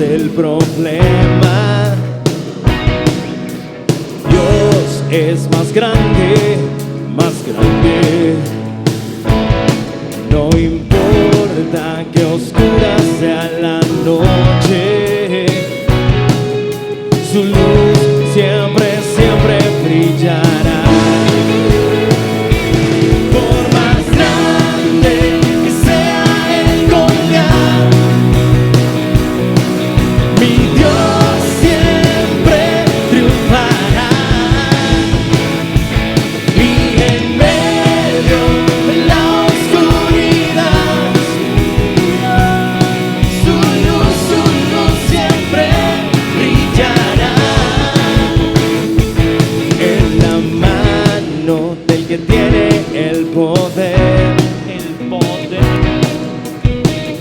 el problema. Dios es más grande, más grande. No importa que oscura sea la noche, su luz siempre, siempre brillará. Por más grande que sea el Goliat, mi Dios siempre triunfará. Y en medio de la oscuridad, su luz siempre brillará. En la mano del que tiene el poder,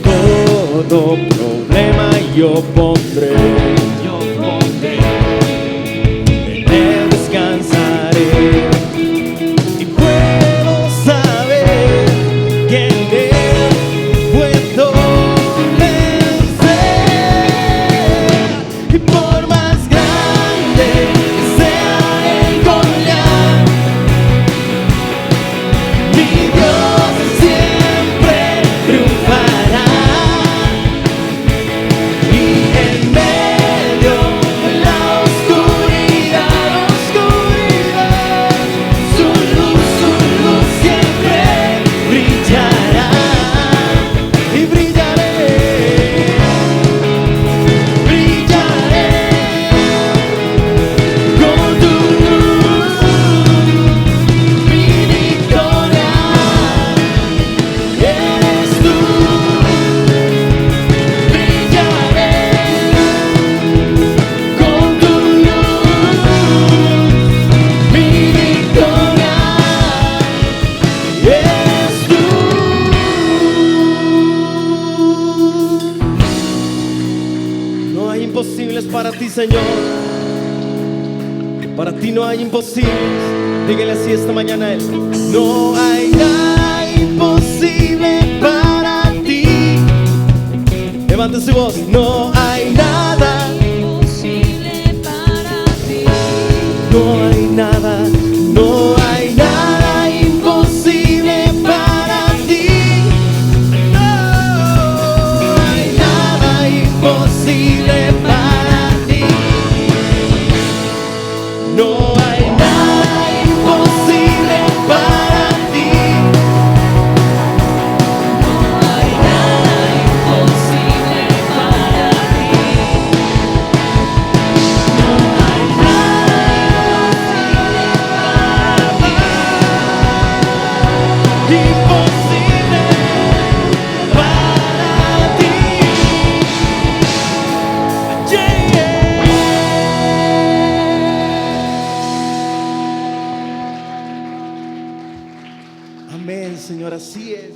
todo problema yo pondré, en él descansaré. Y puedo saber que en él puedo vencer. Y por más grande que sea el Goliat, mi Dios siempre triunfará. Y en medio de la oscuridad, su luz siempre brillará. Y brillaré, con tu luz, mi victoria eres tú. Brillaré, con tu luz, mi victoria eres tú. No hay imposibles para ti, Señor. Para ti no hay imposibles. Dígale así esta mañana a Él. No hay nada imposible para ti. Levante su voz. No hay nada Imposible para ti. No hay nada, no hay nada imposible para ti. No hay nada imposible para ti. No hay nada imposible para ti. No hay nada imposible para ti. No hay Imposible para ti. Amén, Señor, así es.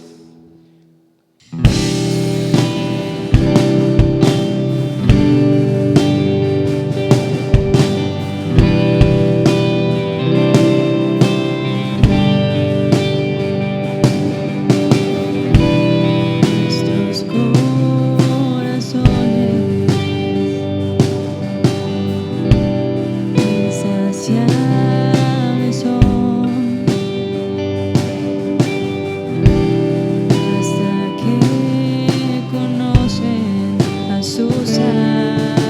Nuestros corazones insaciables son hasta que conocen a su Salvador.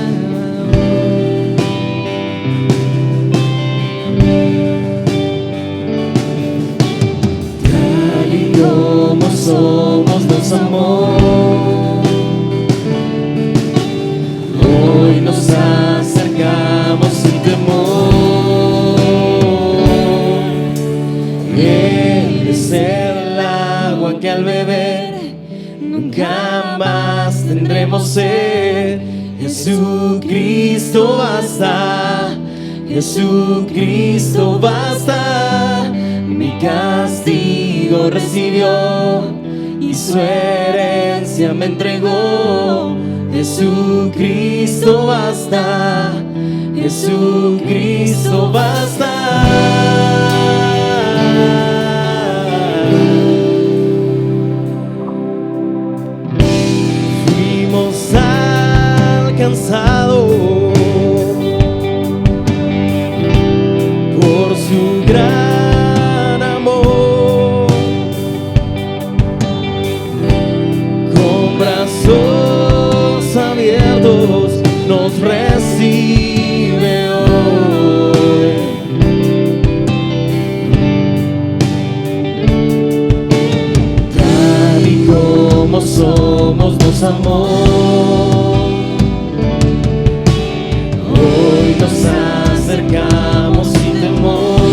Tal y como somos nos amó. Hoy nos acercamos sin temor. Él es el agua que al beber nunca más tendremos sed. Jesucristo basta, Jesucristo basta. Mi castigo recibió y su herencia me entregó. Jesucristo basta, Jesucristo basta. Fuimos alcanzados somos nos amó. Hoy nos acercamos sin temor.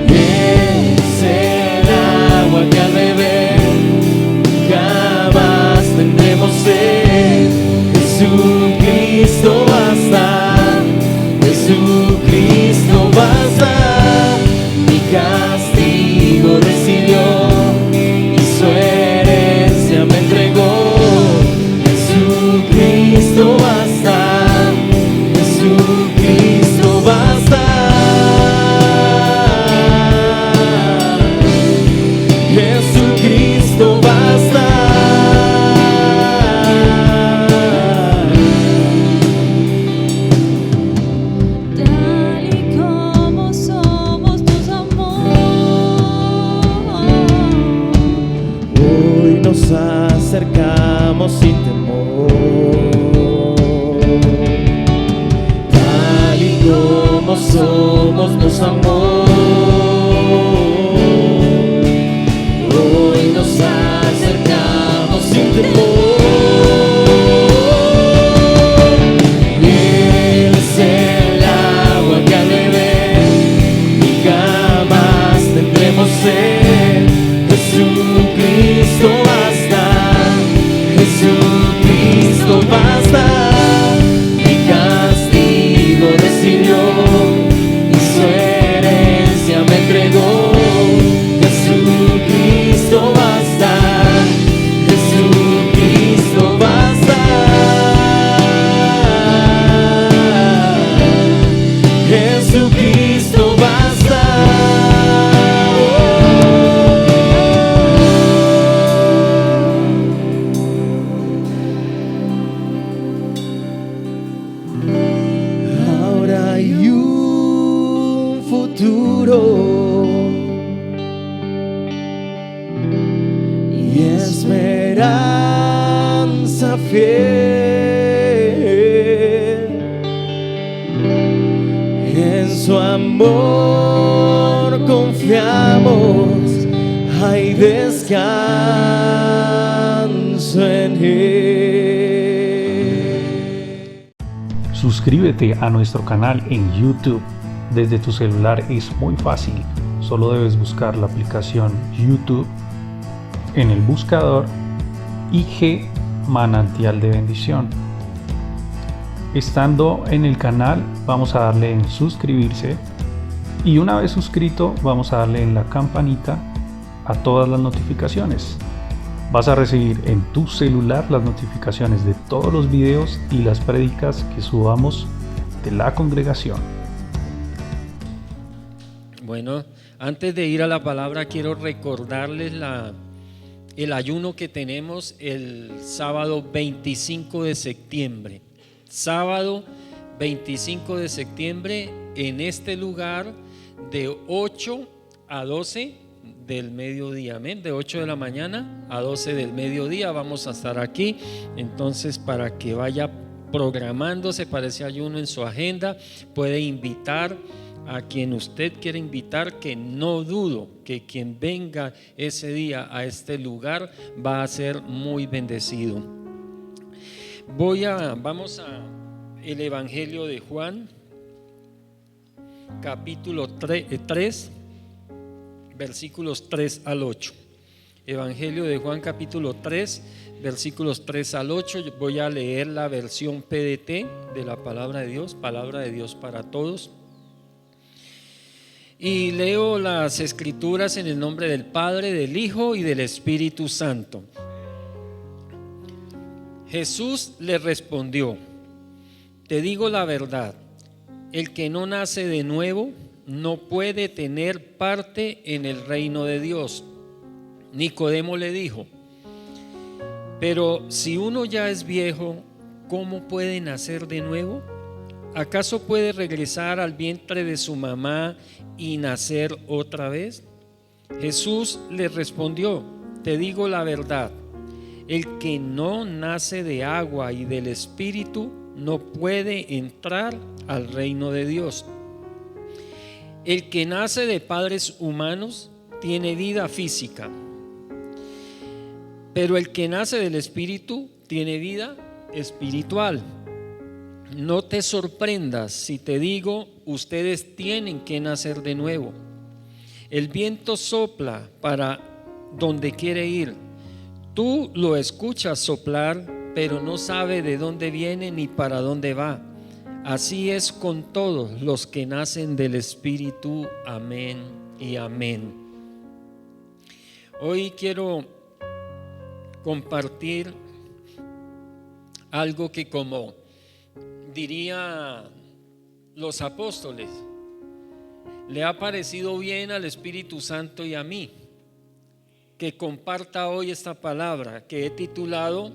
Es el agua que al beber jamás tendremos sed. Jesucristo basta, Jesucristo basta. Mi castigo recibió y su herencia me entregó. Jesucristo basta, Jesucristo basta. Jesucristo basta. Tal y como somos nos amó. Hoy nos acercamos sin temor. Tal y como somos nos amó. Hoy nos acercamos sin temor. Él es el agua que al beber y jamás tendremos sed. Jesucristo basta, Jesucristo basta. Mi castigo recibió y su herencia me entregó. Jesucristo basta, Jesucristo basta. Jesucristo basta. Ahora hay un futuro y esperanza fiel. En su amor confiamos, hay descanso en él. Suscríbete a nuestro canal en YouTube. Desde tu celular es muy fácil. Solo debes buscar la aplicación YouTube en el buscador IG Manantial de Bendición. Estando en el canal, vamos a darle en suscribirse y una vez suscrito, vamos a darle en la campanita a todas las notificaciones. Vas a recibir en tu celular las notificaciones de todos los videos y las prédicas que subamos de la congregación. Bueno, antes de ir a la palabra, quiero recordarles el ayuno que tenemos el sábado 25 de septiembre. Sábado 25 de septiembre en este lugar de 8 a 12 del mediodía, amén, de 8 de la mañana a 12 del mediodía vamos a estar aquí. Entonces, para que vaya programándose para ese ayuno en su agenda, puede invitar a quien usted quiera invitar, que no dudo que quien venga ese día a este lugar va a ser muy bendecido. Vamos a el Evangelio de Juan, capítulo 3, versículos 3 al 8. Evangelio de Juan, capítulo 3, versículos 3 al 8. Yo voy a leer la versión PDT de la palabra de Dios para todos. Y leo las escrituras en el nombre del Padre, del Hijo y del Espíritu Santo. Jesús le respondió: te digo la verdad, el que no nace de nuevo no puede tener parte en el reino de Dios. Nicodemo le dijo: pero si uno ya es viejo, ¿cómo puede nacer de nuevo? ¿Acaso puede regresar al vientre de su mamá y nacer otra vez? Jesús le respondió: te digo la verdad, el que no nace de agua y del Espíritu no puede entrar al reino de Dios. El que nace de padres humanos tiene vida física, Pero el que nace del Espíritu tiene vida espiritual. No te sorprendas si te digo, ustedes tienen que nacer de nuevo. El viento sopla para donde quiere ir. Tú lo escuchas soplar, pero no sabe de dónde viene ni para dónde va. Así es con todos los que nacen del Espíritu. Amén y amén. Hoy quiero compartir algo que, como diría los apóstoles, le ha parecido bien al Espíritu Santo y a mí que comparta hoy esta palabra que he titulado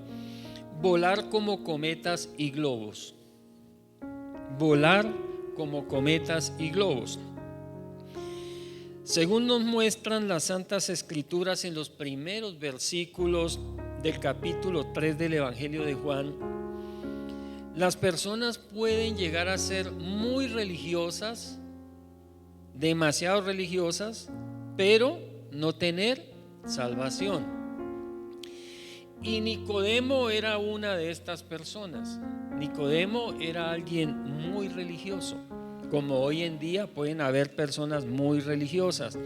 Volar como cometas y globos. Volar como cometas y globos. Según nos muestran las Santas Escrituras en los primeros versículos del capítulo 3 del Evangelio de Juan, las personas pueden llegar a ser muy religiosas, demasiado religiosas, pero no tener salvación. Y Nicodemo era una de estas personas. Nicodemo era alguien muy religioso, como hoy en día pueden haber personas muy religiosas.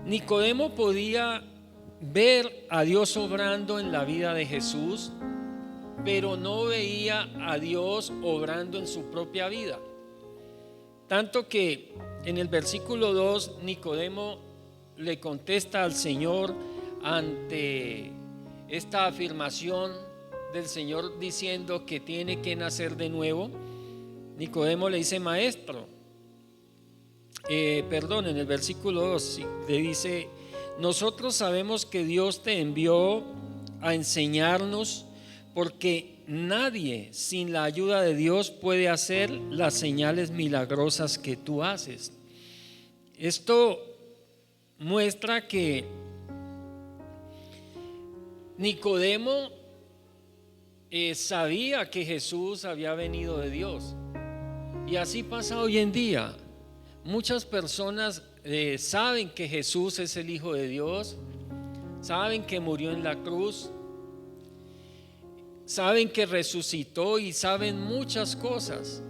Nicodemo podía ver a Dios obrando en la vida de Jesús, pero no veía a Dios obrando en su propia vida. Tanto que en el versículo 2 Nicodemo le contesta al Señor ante esta afirmación del Señor diciendo que tiene que nacer de nuevo. Nicodemo le dice: maestro, en el versículo 2 le dice: nosotros sabemos que Dios te envió a enseñarnos, porque nadie sin la ayuda de Dios puede hacer las señales milagrosas que tú haces. Esto muestra que Nicodemo sabía que Jesús había venido de Dios. Y así pasa hoy en día. Muchas personas saben que Jesús es el Hijo de Dios, saben que murió en la cruz, saben que resucitó y saben muchas cosas,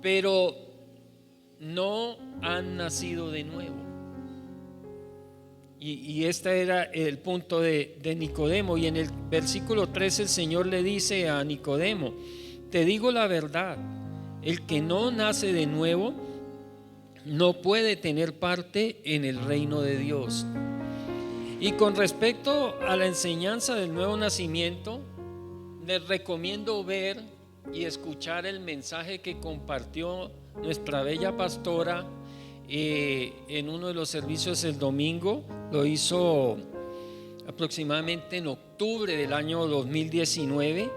pero no han nacido de nuevo. Y este era el punto de Nicodemo. Y en el versículo 13 el Señor le dice a Nicodemo: te digo la verdad, el que no nace de nuevo no puede tener parte en el reino de Dios. Y con respecto a la enseñanza del nuevo nacimiento, les recomiendo ver y escuchar el mensaje que compartió nuestra bella pastora en uno de los servicios el domingo. Lo hizo aproximadamente en octubre del año 2019,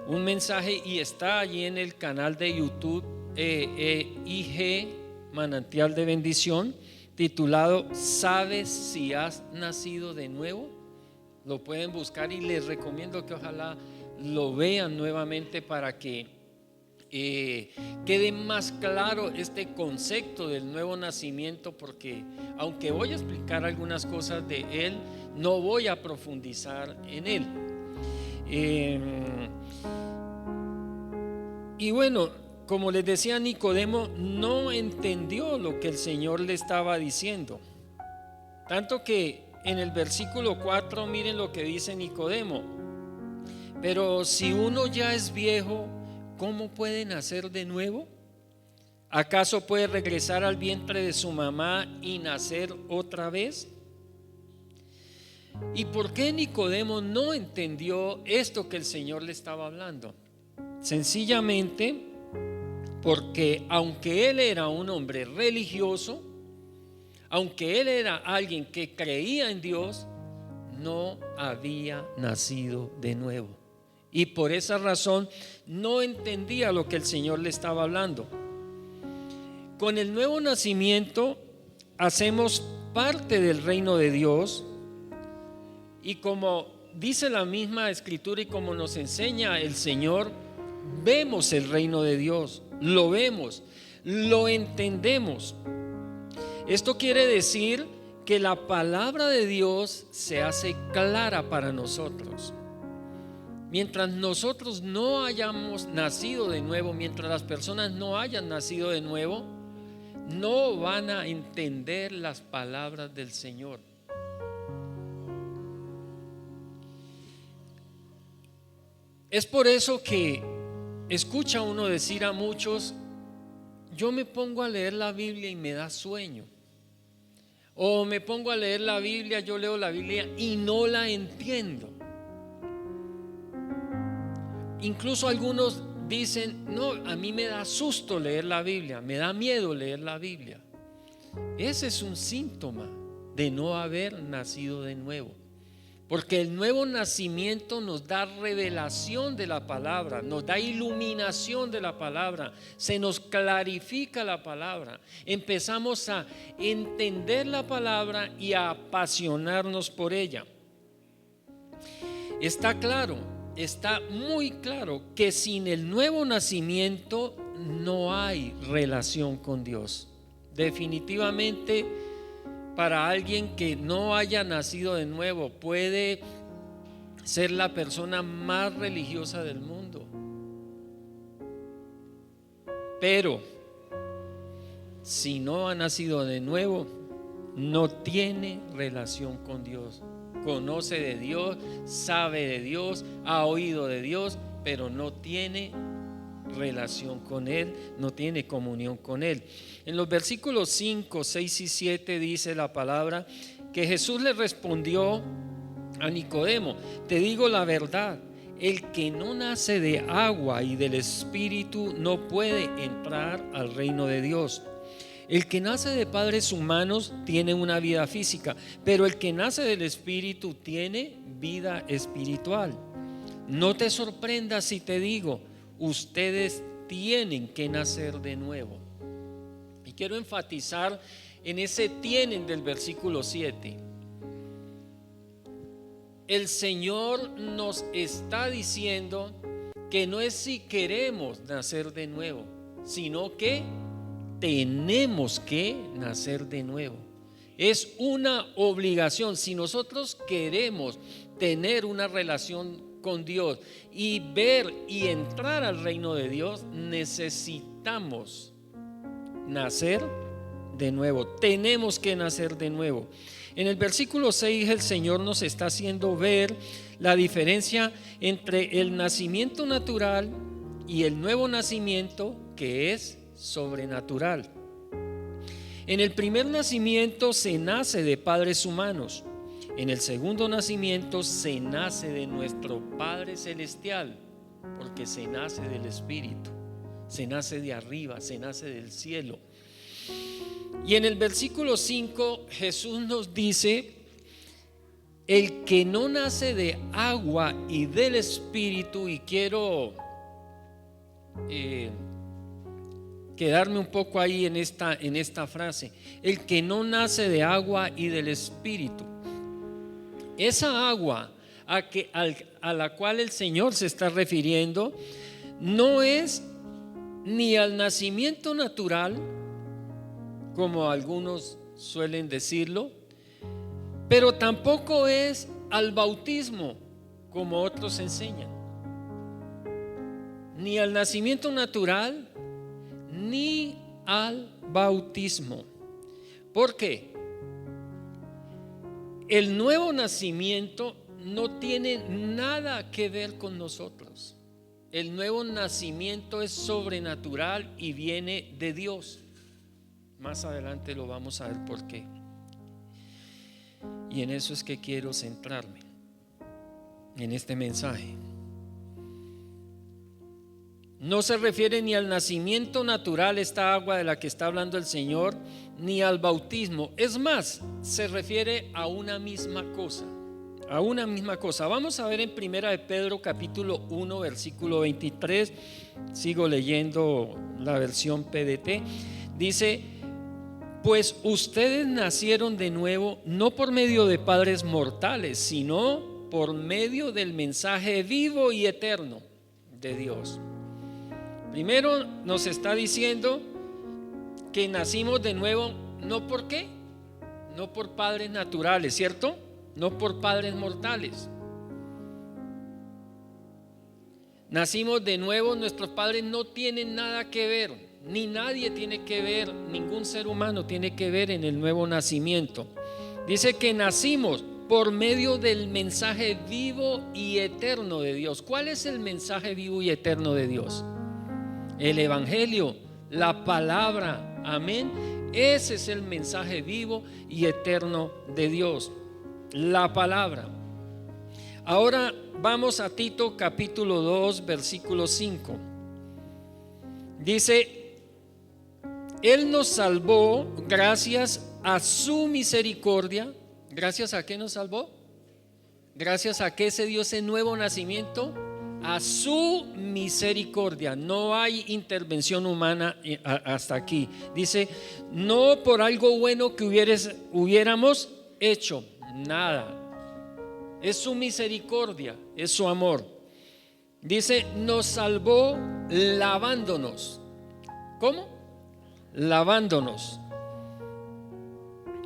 un mensaje, y está allí en el canal de YouTube IG Manantial de Bendición, titulado ¿Sabes si has nacido de nuevo? Lo pueden buscar y les recomiendo que ojalá lo vean nuevamente para que quede más claro este concepto del nuevo nacimiento, porque aunque voy a explicar algunas cosas de él, no voy a profundizar en él. Y bueno, como les decía, Nicodemo no entendió lo que el Señor le estaba diciendo, tanto que en el versículo 4 miren lo que dice Nicodemo: pero si uno ya es viejo, ¿cómo puede nacer de nuevo? ¿Acaso puede regresar al vientre de su mamá y nacer otra vez? ¿Y por qué Nicodemo no entendió esto que el Señor le estaba hablando? Sencillamente porque aunque él era un hombre religioso, aunque él era alguien que creía en Dios, no había nacido de nuevo. Y por esa razón no entendía lo que el Señor le estaba hablando. Con el nuevo nacimiento hacemos parte del reino de Dios, y como dice la misma Escritura y como nos enseña el Señor, vemos el reino de Dios, lo vemos, lo entendemos. Esto quiere decir que la palabra de Dios se hace clara para nosotros. Mientras nosotros no hayamos nacido de nuevo, mientras las personas no hayan nacido de nuevo, no van a entender las palabras del Señor. Es por eso que escucha uno decir a muchos: yo me pongo a leer la Biblia y me da sueño. O me pongo a leer la Biblia, yo leo la Biblia y no la entiendo. Incluso algunos dicen: no, a mí me da susto leer la Biblia, me da miedo leer la Biblia. Ese es un síntoma de no haber nacido de nuevo. Porque el nuevo nacimiento nos da revelación de la palabra, nos da iluminación de la palabra, se nos clarifica la palabra, empezamos a entender la palabra y a apasionarnos por ella. Está claro, está muy claro que sin el nuevo nacimiento no hay relación con Dios. Definitivamente, para alguien que no haya nacido de nuevo, puede ser la persona más religiosa del mundo, pero si no ha nacido de nuevo, no tiene relación con Dios. Conoce de Dios, sabe de Dios, ha oído de Dios, pero no tiene relación con Él, no tiene comunión con Él. En los versículos 5, 6 y 7 dice la palabra que Jesús le respondió a Nicodemo: te digo la verdad, el que no nace de agua y del Espíritu no puede entrar al reino de Dios. El que nace de padres humanos tiene una vida física, pero el que nace del Espíritu tiene vida espiritual. No te sorprendas si te digo: ustedes tienen que nacer de nuevo. Y quiero enfatizar en ese tienen del versículo 7. El Señor nos está diciendo que no es si queremos nacer de nuevo, sino que tenemos que nacer de nuevo. Es una obligación. Si nosotros queremos tener una relación con Dios y ver y entrar al reino de Dios, necesitamos nacer de nuevo. Tenemos que nacer de nuevo. En el versículo 6 el Señor nos está haciendo ver la diferencia entre el nacimiento natural y el nuevo nacimiento, que es sobrenatural. En el primer nacimiento se nace de padres humanos. En el segundo nacimiento se nace de nuestro Padre Celestial, porque se nace del Espíritu, se nace de arriba, se nace del cielo. Y en el versículo 5 Jesús nos dice: el que no nace de agua y del Espíritu, y quiero quedarme un poco ahí en esta frase, el que no nace de agua y del Espíritu. Esa agua a la cual el Señor se está refiriendo no es ni al nacimiento natural, como algunos suelen decirlo, pero tampoco es al bautismo, como otros enseñan. Ni al nacimiento natural, ni al bautismo. ¿Por qué? El nuevo nacimiento no tiene nada que ver con nosotros. El nuevo nacimiento es sobrenatural y viene de Dios. Más adelante lo vamos a ver por qué. Y en eso es que quiero centrarme en este mensaje. No se refiere ni al nacimiento natural, esta agua de la que está hablando el Señor, ni al bautismo. Es más, se refiere a una misma cosa. A una misma cosa. Vamos a ver en 1 de Pedro capítulo 1 versículo 23. Sigo leyendo la versión PDT. Dice: pues ustedes nacieron de nuevo no por medio de padres mortales, sino por medio del mensaje vivo y eterno de Dios. Primero nos está diciendo que nacimos de nuevo, ¿no por qué? no por padres naturales, ¿cierto? No por padres mortales. Nacimos de nuevo, nuestros padres no tienen nada que ver, ni nadie tiene que ver, ningún ser humano tiene que ver en el nuevo nacimiento. Dice que nacimos por medio del mensaje vivo y eterno de Dios. ¿Cuál es el mensaje vivo y eterno de Dios? El Evangelio, la palabra, amén. Ese es el mensaje vivo y eterno de Dios, la palabra. Ahora vamos a Tito capítulo 2 versículo 5. Dice: Él nos salvó gracias a su misericordia. ¿Gracias a qué nos salvó? ¿Gracias a qué se dio ese nuevo nacimiento? A su misericordia. No hay intervención humana hasta aquí. Dice: no por algo bueno que hubiéramos hecho, nada. Es su misericordia, es su amor. Dice: nos salvó lavándonos. ¿Cómo? Lavándonos.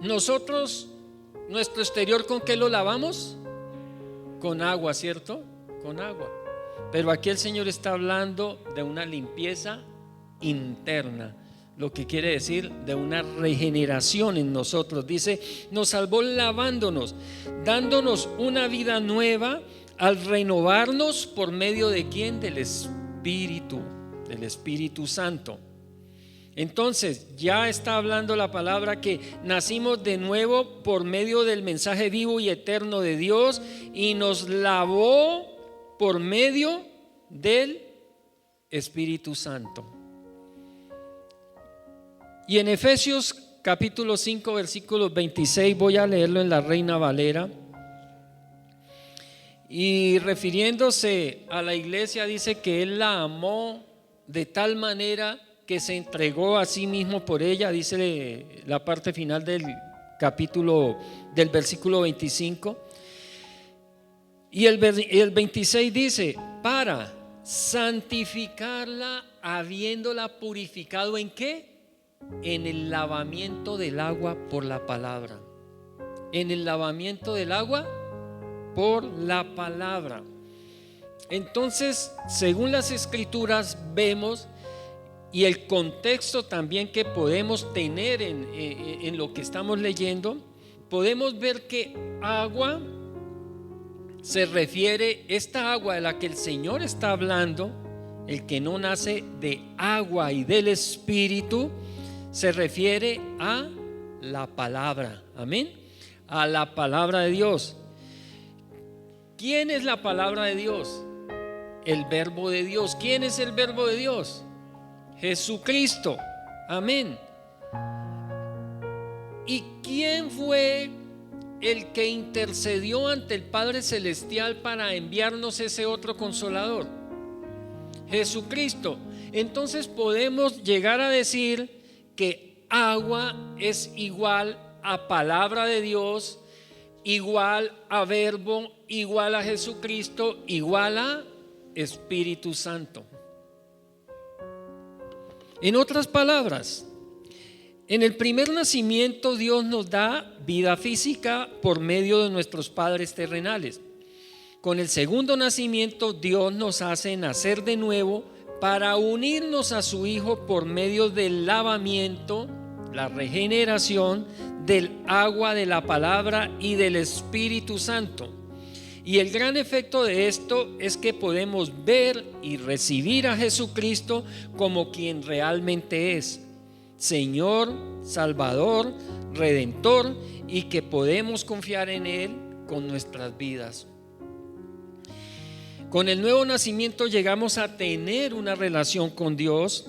Nosotros, nuestro exterior, ¿con qué lo lavamos? Con agua, ¿cierto? Con agua. Pero aquí el Señor está hablando de una limpieza interna, lo que quiere decir de una regeneración en nosotros. Dice: nos salvó lavándonos, dándonos una vida nueva al renovarnos por medio de ¿quién? Del Espíritu Santo. Entonces ya está hablando la palabra que nacimos de nuevo por medio del mensaje vivo y eterno de Dios, y nos lavó por medio del Espíritu Santo. Y en Efesios capítulo 5 versículo 26, voy a leerlo en la Reina Valera, y refiriéndose a la iglesia dice que Él la amó de tal manera que se entregó a sí mismo por ella. Dice la parte final del capítulo, del versículo 25. Y el 26 dice: para santificarla, habiéndola purificado ¿en qué? En el lavamiento del agua por la palabra. En el lavamiento del agua por la palabra. Entonces, según las escrituras vemos, y el contexto también que podemos tener en lo que estamos leyendo, podemos ver que agua se refiere, esta agua de la que el Señor está hablando, el que no nace de agua y del Espíritu, se refiere a la palabra, amén, a la palabra de Dios. ¿Quién es la palabra de Dios? El verbo de Dios. ¿Quién es el verbo de Dios? Jesucristo, amén. ¿Y quién fue el que intercedió ante el Padre Celestial para enviarnos ese otro consolador? Jesucristo. Entonces podemos llegar a decir que agua es igual a palabra de Dios, igual a verbo, igual a Jesucristo, igual a Espíritu Santo. En otras palabras, en el primer nacimiento Dios nos da vida física por medio de nuestros padres terrenales. Con el segundo nacimiento Dios nos hace nacer de nuevo para unirnos a su Hijo por medio del lavamiento, la regeneración del agua de la palabra y del Espíritu Santo. Y el gran efecto de esto es que podemos ver y recibir a Jesucristo como quien realmente es: Señor, Salvador, Redentor, y que podemos confiar en Él con nuestras vidas. Con el nuevo nacimiento llegamos a tener una relación con Dios,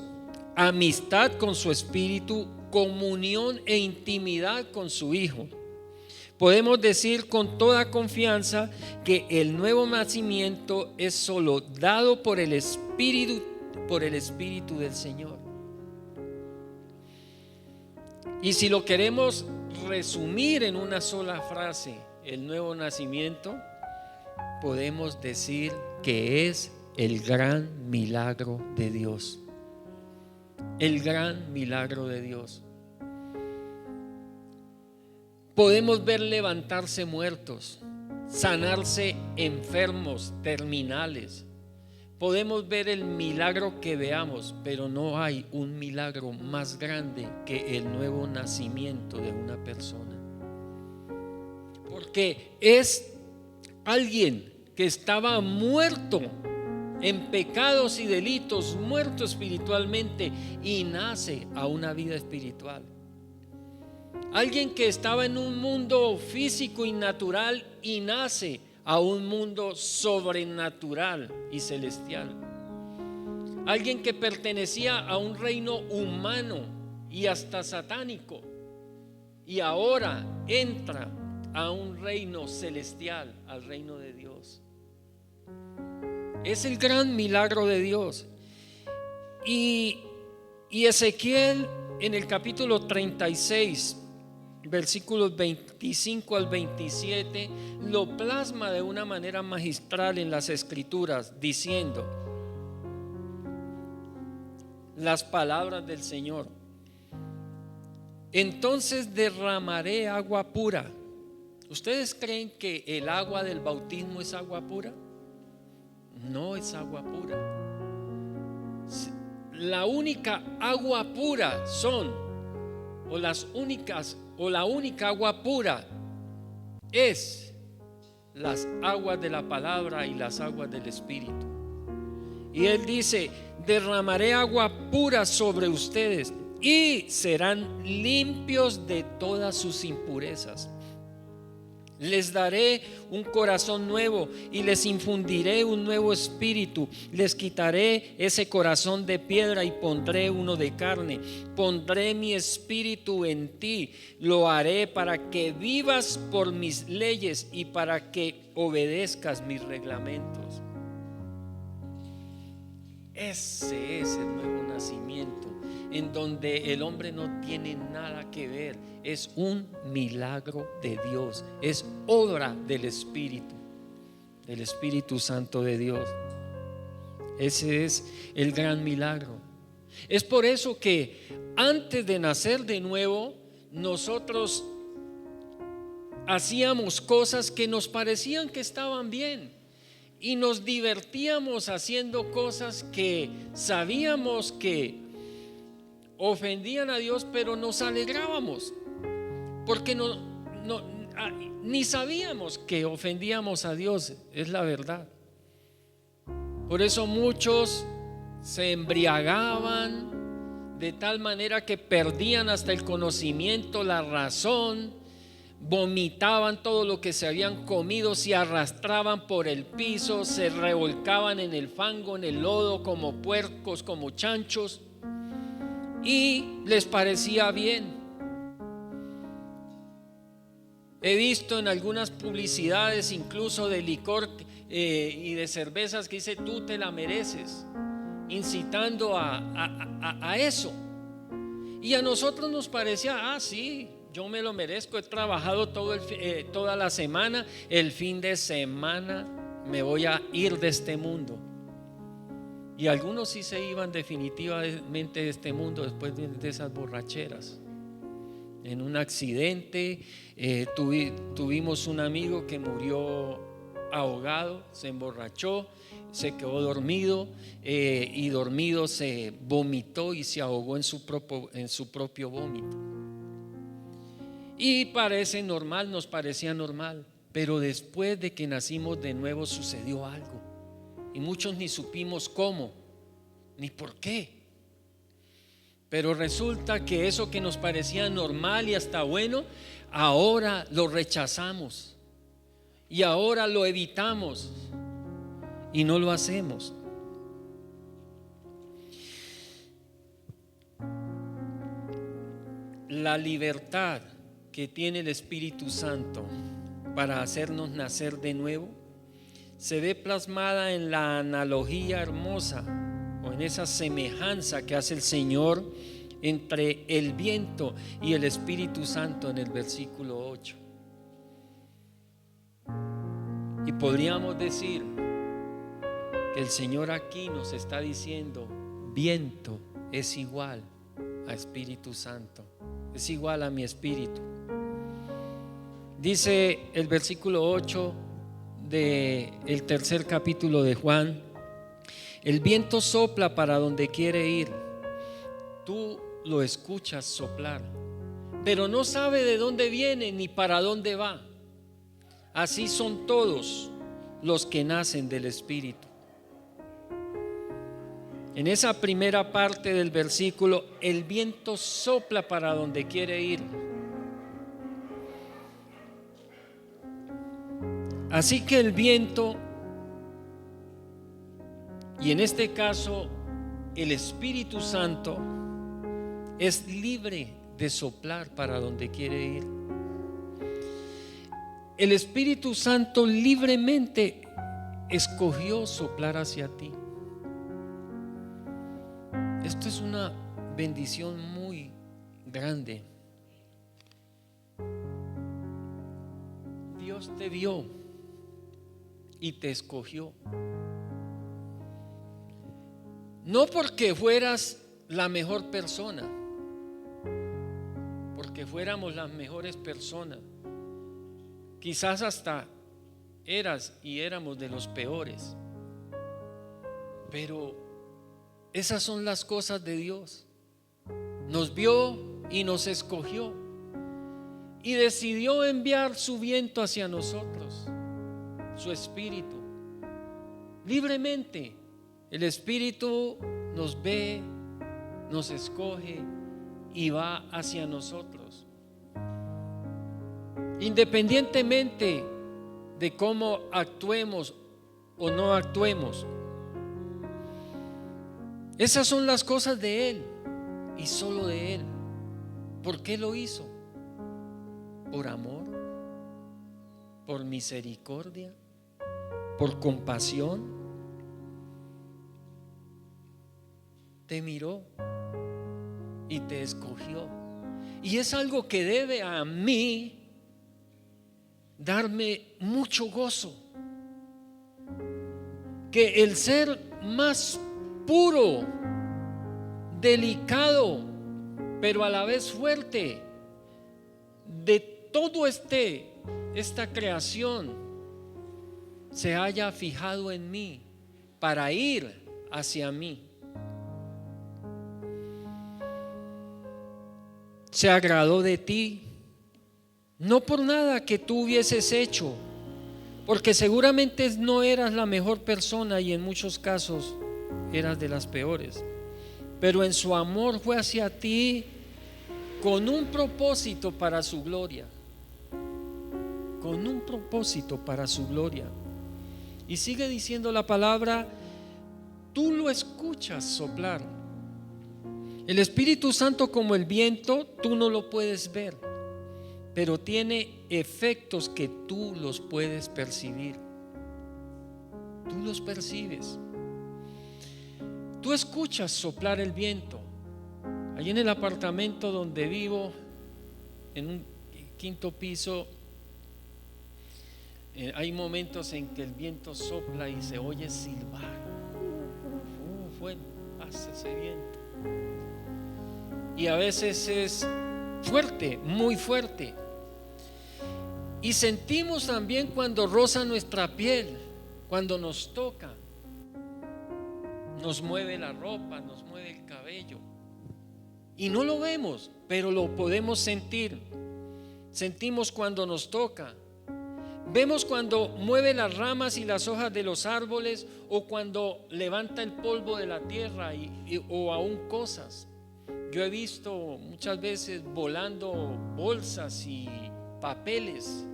amistad con su Espíritu, comunión e intimidad con su Hijo. Podemos decir con toda confianza que el nuevo nacimiento es solo dado por el Espíritu del Señor. Y si lo queremos resumir en una sola frase, el nuevo nacimiento, podemos decir que es el gran milagro de Dios. El gran milagro de Dios. Podemos ver levantarse muertos, sanarse enfermos terminales. Podemos ver el milagro que veamos, pero no hay un milagro más grande que el nuevo nacimiento de una persona. Porque es alguien que estaba muerto en pecados y delitos, muerto espiritualmente, y nace a una vida espiritual. Alguien que estaba en un mundo físico y natural y nace a un mundo sobrenatural y celestial. Alguien que pertenecía a un reino humano y hasta satánico, y ahora entra a un reino celestial, al reino de Dios. Es el gran milagro de Dios. Y Ezequiel, en el capítulo 36, versículos 25 al 27, lo plasma de una manera magistral en las escrituras, diciendo las palabras del Señor: entonces derramaré agua pura. ¿Ustedes creen que el agua del bautismo es agua pura? No es agua pura. La única agua pura la única agua pura es las aguas de la palabra y las aguas del Espíritu. Y Él dice: derramaré agua pura sobre ustedes y serán limpios de todas sus impurezas. Les daré un corazón nuevo y les infundiré un nuevo espíritu. Les quitaré ese corazón de piedra y pondré uno de carne. Pondré mi espíritu en ti. Lo haré para que vivas por mis leyes y para que obedezcas mis reglamentos. Ese es el nuevo nacimiento, en donde el hombre no tiene nada que ver. Es un milagro de Dios, es obra del Espíritu Santo de Dios. Ese es el gran milagro. Es por eso que antes de nacer de nuevo, nosotros hacíamos cosas que nos parecían que estaban bien, y nos divertíamos haciendo cosas que sabíamos que ofendían a Dios, pero nos alegrábamos porque ni sabíamos que ofendíamos a Dios. Es la verdad. Por eso muchos se embriagaban de tal manera que perdían hasta el conocimiento, la razón, vomitaban todo lo que se habían comido, se arrastraban por el piso, se revolcaban en el fango, en el lodo, como puercos, como chanchos, y les parecía bien. He visto en algunas publicidades, incluso de licor y de cervezas, que dice: tú te la mereces, incitando a eso. Y a nosotros nos parecía: sí, yo me lo merezco, he trabajado toda la semana, el fin de semana me voy a ir de este mundo. Y algunos sí se iban definitivamente de este mundo después de esas borracheras. En un accidente tuvimos un amigo que murió ahogado, se emborrachó, se quedó dormido, y dormido se vomitó y se ahogó en su propio vómito. Y parece normal, nos parecía normal, pero después de que nacimos de nuevo sucedió algo, y muchos ni supimos cómo ni por qué. Pero resulta que eso que nos parecía normal y hasta bueno, ahora lo rechazamos y ahora lo evitamos y no lo hacemos. La libertad que tiene el Espíritu Santo para hacernos nacer de nuevo se ve plasmada en la analogía hermosa, o en esa semejanza que hace el Señor entre el viento y el Espíritu Santo en el versículo 8. Y podríamos decir que el Señor aquí nos está diciendo: viento es igual a Espíritu Santo, es igual a mi espíritu. Dice el versículo 8 del tercer capítulo de Juan: el viento sopla para donde quiere ir, tú lo escuchas soplar, pero no sabe de dónde viene ni para dónde va. Así son todos los que nacen del Espíritu. En esa primera parte del versículo, el viento sopla para donde quiere ir. Así que el viento, y en este caso el Espíritu Santo, es libre de soplar para donde quiere ir. El Espíritu Santo libremente escogió soplar hacia ti. Esto es una bendición muy grande. Dios te vio y te escogió. No porque fueras la mejor persona, porque fuéramos las mejores personas. Quizás hasta eras y éramos de los peores. Pero esas son las cosas de Dios. Nos vio y nos escogió y decidió enviar su viento hacia nosotros, su Espíritu. Libremente el Espíritu nos ve, nos escoge y va hacia nosotros, independientemente de cómo actuemos o no actuemos. Esas son las cosas de Él y solo de Él. ¿Por qué lo hizo? Por amor, por misericordia, por compasión. Te miró y te escogió. Y es algo que debe a mí darme mucho gozo. Que el ser más puro, delicado, pero a la vez fuerte de todo esta creación se haya fijado en mí para ir hacia mí. Se agradó de ti, no por nada que tú hubieses hecho, porque seguramente no eras la mejor persona y en muchos casos eras de las peores, pero en su amor fue hacia ti con un propósito para su gloria, con un propósito para su gloria. Y sigue diciendo la palabra: tú lo escuchas soplar. El Espíritu Santo, como el viento, tú no lo puedes ver, pero tiene efectos que tú los puedes percibir. Tú los percibes. Tú escuchas soplar el viento. Allí en el apartamento donde vivo, en un quinto piso, hay momentos en que el viento sopla y se oye silbar. Bueno, hace ese viento. Y a veces es fuerte, muy fuerte. Y sentimos también cuando roza nuestra piel, cuando nos toca. Nos mueve la ropa, nos mueve el cabello. Y no lo vemos, pero lo podemos sentir. Sentimos cuando nos toca. Vemos cuando mueve las ramas y las hojas de los árboles, o cuando levanta el polvo de la tierra o aún cosas. Yo he visto muchas veces volando bolsas y papeles,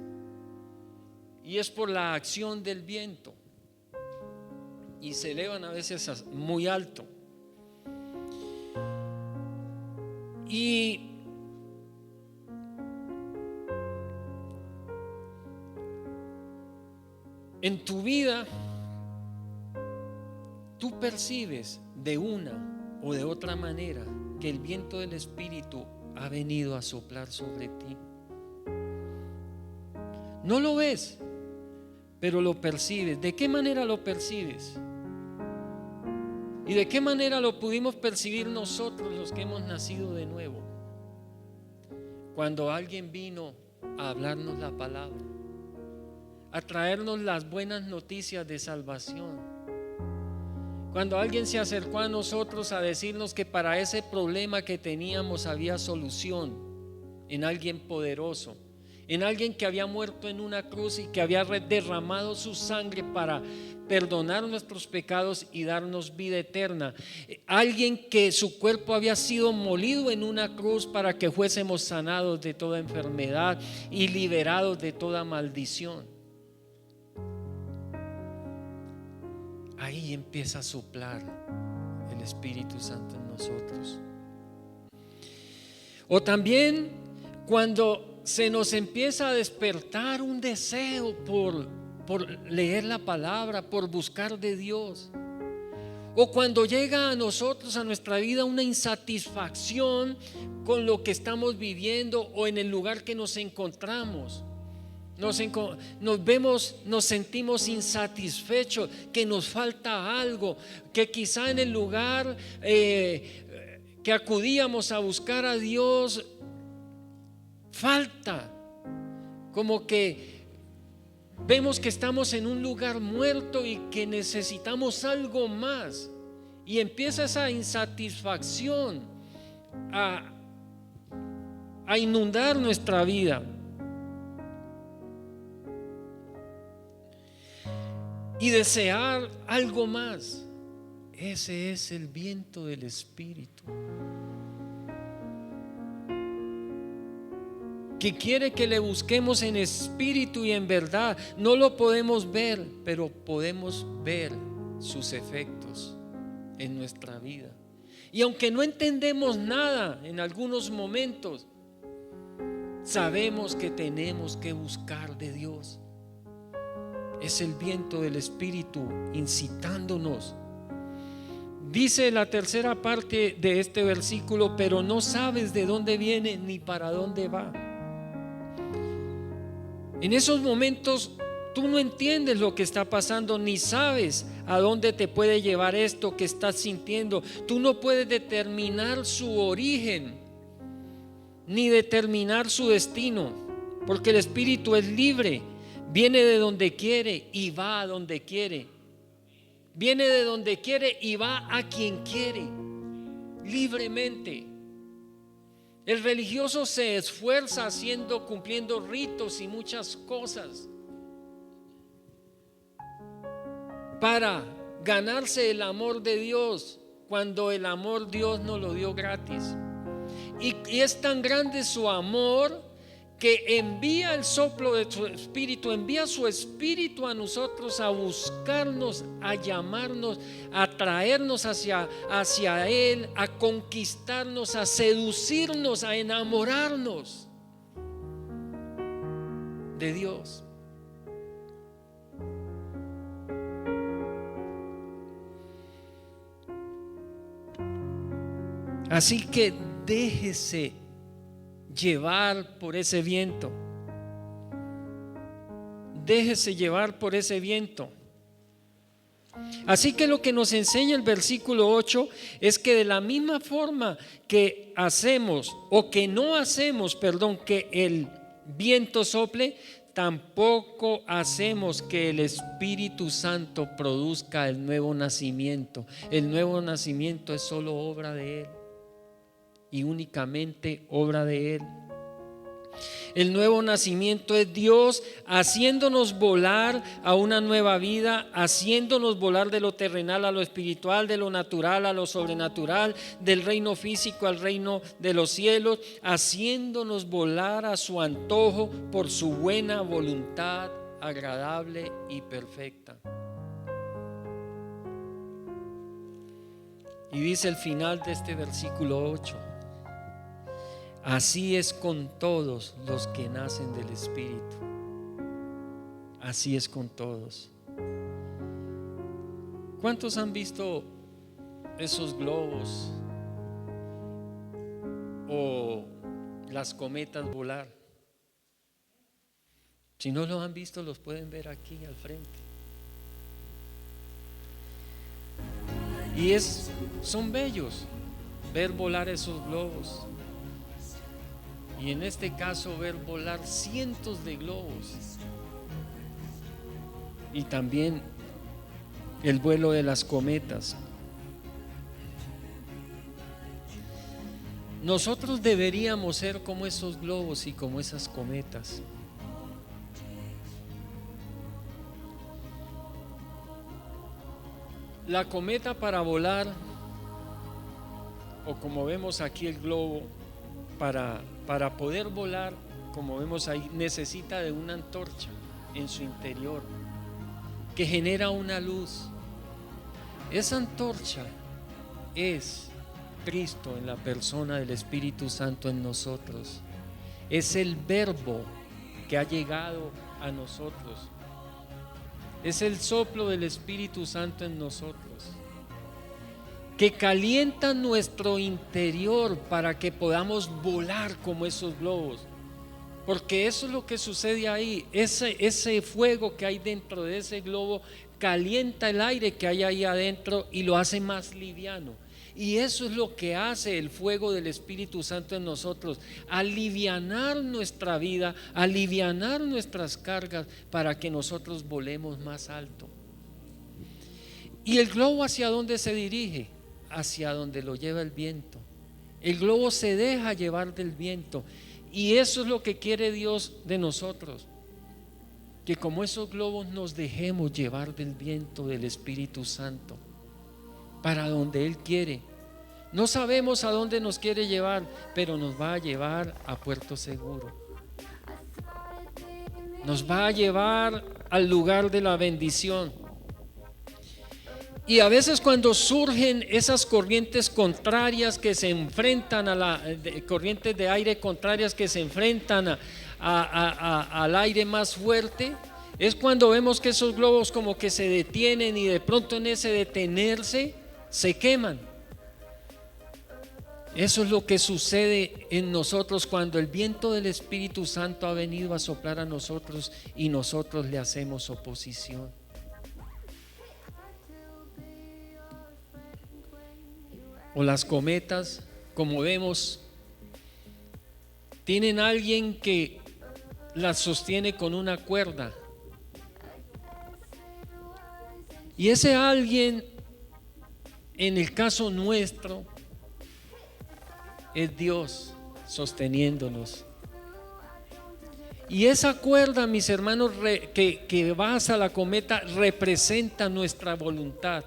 y es por la acción del viento, y se elevan a veces muy alto. Y en tu vida tú percibes de una o de otra manera que el viento del Espíritu ha venido a soplar sobre ti. No lo ves, pero lo percibes. ¿De qué manera lo percibes? ¿Y de qué manera lo pudimos percibir nosotros los que hemos nacido de nuevo? Cuando alguien vino a hablarnos la palabra, a traernos las buenas noticias de salvación. Cuando alguien se acercó a nosotros a decirnos que para ese problema que teníamos había solución en alguien poderoso, en alguien que había muerto en una cruz y que había derramado su sangre para perdonar nuestros pecados y darnos vida eterna, alguien que su cuerpo había sido molido en una cruz para que fuésemos sanados de toda enfermedad y liberados de toda maldición. Ahí empieza a soplar el Espíritu Santo en nosotros. O también cuando se nos empieza a despertar un deseo por leer la palabra, por buscar de Dios. O cuando llega a nosotros, a nuestra vida, una insatisfacción con lo que estamos viviendo o en el lugar que nos encontramos. Nos sentimos insatisfechos, que nos falta algo, que quizá en el lugar que acudíamos a buscar a Dios falta, como que vemos que estamos en un lugar muerto y que necesitamos algo más, y empieza esa insatisfacción a inundar nuestra vida. Y desear algo más. Ese es el viento del Espíritu, que quiere que le busquemos en espíritu y en verdad. No lo podemos ver, pero podemos ver sus efectos en nuestra vida. Y aunque no entendemos nada en algunos momentos, sabemos que tenemos que buscar de Dios. Es el viento del Espíritu incitándonos. Dice la tercera parte de este versículo: pero no sabes de dónde viene ni para dónde va. En esos momentos tú no entiendes lo que está pasando, ni sabes a dónde te puede llevar esto que estás sintiendo. Tú no puedes determinar su origen ni determinar su destino, porque el Espíritu es libre. Viene de donde quiere y va a donde quiere. Viene de donde quiere y va a quien quiere, libremente. El religioso se esfuerza cumpliendo ritos y muchas cosas para ganarse el amor de Dios, cuando el amor Dios nos lo dio gratis. Y es tan grande su amor que envía el soplo de su Espíritu, envía su Espíritu a nosotros a buscarnos, a llamarnos, a traernos hacia Él, a conquistarnos, a seducirnos, a enamorarnos de Dios. Así que déjese llevar por ese viento. Déjese llevar por ese viento. Así que lo que nos enseña el versículo 8 es que de la misma forma que hacemos o que no hacemos, que el viento sople, tampoco hacemos que el Espíritu Santo produzca el nuevo nacimiento. El nuevo nacimiento es solo obra de Él y únicamente obra de Él. El nuevo nacimiento es Dios haciéndonos volar a una nueva vida, haciéndonos volar de lo terrenal a lo espiritual, de lo natural a lo sobrenatural, del reino físico al reino de los cielos, haciéndonos volar a su antojo por su buena voluntad agradable y perfecta. Y dice el final de este versículo 8: así es con todos los que nacen del Espíritu. Así es con todos. ¿Cuántos han visto esos globos o las cometas volar? Si no los han visto, los pueden ver aquí al frente. Y son bellos ver volar esos globos. y en este caso ver volar cientos de globos, y también el vuelo de las cometas. Nosotros deberíamos ser como esos globos y como esas cometas. La cometa, para volar, o como vemos aquí el globo, para poder volar, como vemos ahí, necesita de una antorcha en su interior que genera una luz. Esa antorcha es Cristo en la persona del Espíritu Santo en nosotros. Es el Verbo que ha llegado a nosotros. Es el soplo del Espíritu Santo en nosotros, que calienta nuestro interior para que podamos volar como esos globos. Porque eso es lo que sucede ahí. Ese fuego que hay dentro de ese globo calienta el aire que hay ahí adentro y lo hace más liviano. Y eso es lo que hace el fuego del Espíritu Santo en nosotros: alivianar nuestra vida, alivianar nuestras cargas para que nosotros volemos más alto. ¿Y el globo hacia dónde se dirige? Hacia donde lo lleva el viento. El globo se deja llevar del viento, y eso es lo que quiere Dios de nosotros, que como esos globos nos dejemos llevar del viento del Espíritu Santo para donde Él quiere. No sabemos a dónde nos quiere llevar, pero nos va a llevar a puerto seguro. Nos va a llevar al lugar de la bendición. Y a veces cuando surgen esas corrientes contrarias que se enfrentan corrientes de aire contrarias que se enfrentan al aire más fuerte, es cuando vemos que esos globos como que se detienen, y de pronto en ese detenerse se queman. Eso es lo que sucede en nosotros cuando el viento del Espíritu Santo ha venido a soplar a nosotros y nosotros le hacemos oposición. O las cometas, como vemos, tienen alguien que las sostiene con una cuerda. Y ese alguien, en el caso nuestro, es Dios sosteniéndonos. Y esa cuerda, mis hermanos, que va hacia la cometa, representa nuestra voluntad.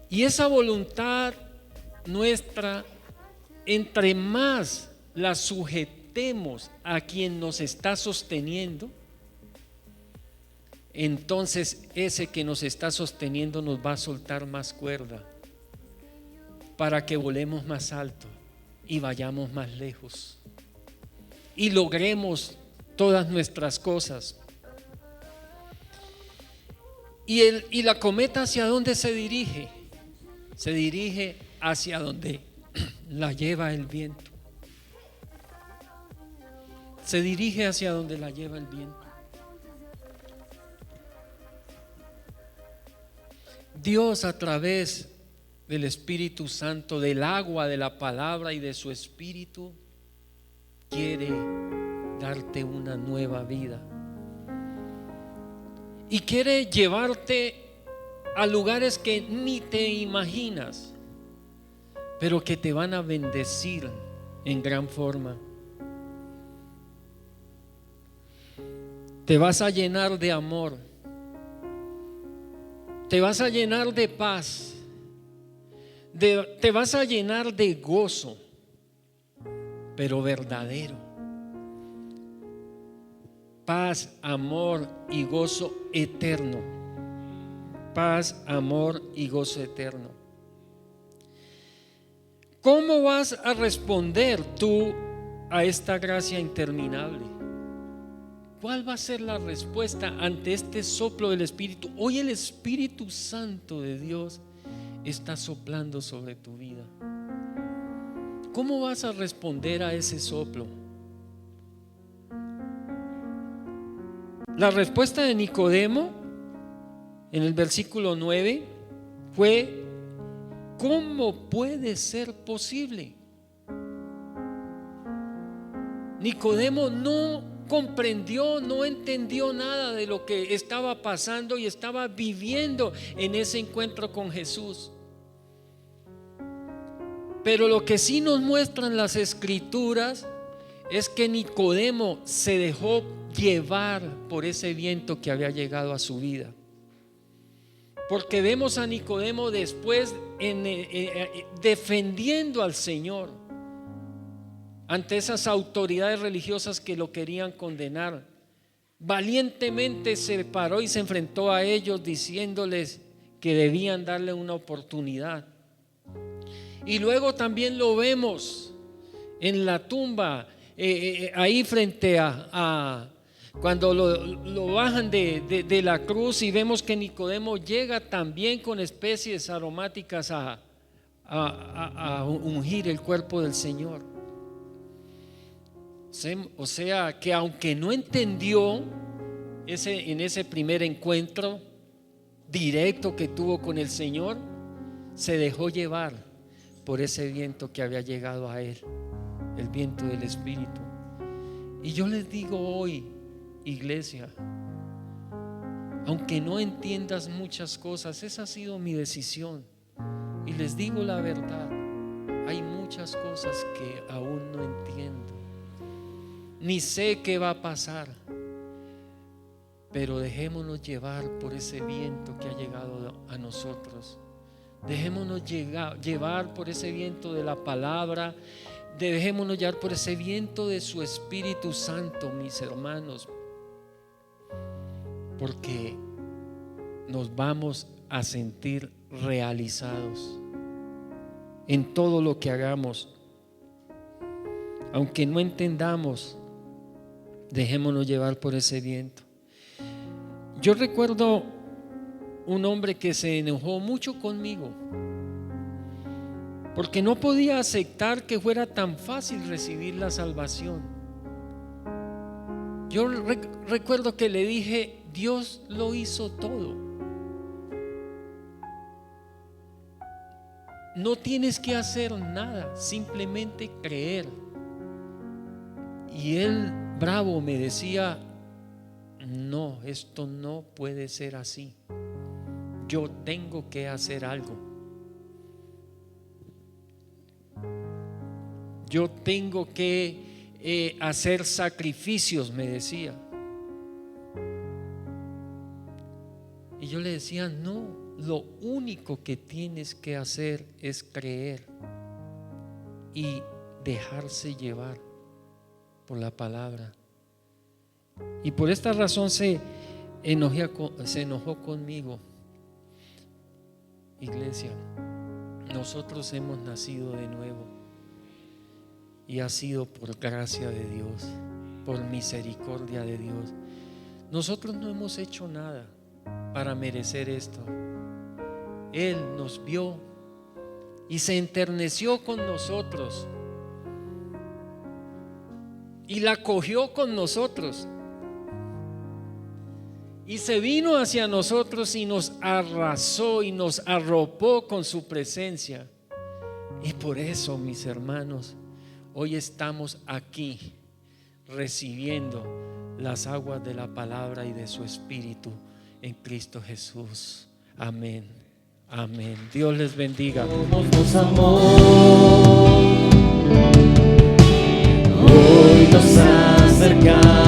Y esa voluntad nuestra, entre más la sujetemos a quien nos está sosteniendo, entonces ese que nos está sosteniendo nos va a soltar más cuerda para que volemos más alto y vayamos más lejos y logremos todas nuestras cosas. ¿Y la cometa hacia dónde se dirige? Se dirige hacia donde la lleva el viento. Se dirige hacia donde la lleva el viento. Dios, a través del Espíritu Santo, del agua, de la palabra y de su Espíritu, quiere darte una nueva vida y quiere llevarte a lugares que ni te imaginas, pero que te van a bendecir en gran forma. Te vas a llenar de amor, te vas a llenar de paz, te vas a llenar de gozo, pero verdadero. Paz, amor y gozo eterno. Paz, amor y gozo eterno. ¿Cómo vas a responder tú a esta gracia interminable? ¿Cuál va a ser la respuesta ante este soplo del Espíritu? Hoy el Espíritu Santo de Dios está soplando sobre tu vida. ¿Cómo vas a responder a ese soplo? La respuesta de Nicodemo en el versículo 9 fue: ¿cómo puede ser posible? Nicodemo no comprendió, no entendió nada de lo que estaba pasando y estaba viviendo en ese encuentro con Jesús. Pero lo que sí nos muestran las escrituras es que Nicodemo se dejó llevar por ese viento que había llegado a su vida. Porque vemos a Nicodemo después defendiendo al Señor ante esas autoridades religiosas que lo querían condenar. Valientemente se paró y se enfrentó a ellos diciéndoles que debían darle una oportunidad. Y luego también lo vemos en la tumba, ahí frente a cuando lo bajan de la cruz, y vemos que Nicodemo llega también con especies aromáticas a ungir el cuerpo del Señor. O sea que aunque no entendió en ese primer encuentro directo que tuvo con el Señor, se dejó llevar por ese viento que había llegado a él, el viento del Espíritu. Y yo les digo hoy, iglesia, aunque no entiendas muchas cosas, esa ha sido mi decisión. Y les digo la verdad, hay muchas cosas que aún no entiendo, ni sé qué va a pasar, pero dejémonos llevar por ese viento que ha llegado a nosotros. Dejémonos llevar por ese viento de la palabra. Dejémonos llevar por ese viento de su Espíritu Santo, mis hermanos, porque nos vamos a sentir realizados en todo lo que hagamos. Aunque no entendamos, dejémonos llevar por ese viento. Yo recuerdo un hombre que se enojó mucho conmigo porque no podía aceptar que fuera tan fácil recibir la salvación. Yo recuerdo que le dije: Dios lo hizo todo. No tienes que hacer nada, simplemente creer. Y él, bravo, me decía: no, esto no puede ser así. Yo tengo que hacer algo. Yo tengo que hacer sacrificios, me decía. Y yo le decía: no, lo único que tienes que hacer es creer y dejarse llevar por la palabra. Y por esta razón se enojó conmigo. Iglesia, nosotros hemos nacido de nuevo y ha sido por gracia de Dios, por misericordia de Dios. Nosotros no hemos hecho nada para merecer esto. Él nos vio y se enterneció con nosotros y la cogió con nosotros. Y se vino hacia nosotros y nos arrasó y nos arropó con su presencia. Y por eso, mis hermanos, hoy estamos aquí recibiendo las aguas de la palabra y de su Espíritu en Cristo Jesús. Amén. Amén. Dios les bendiga. Nos amó, hoy nos acercamos.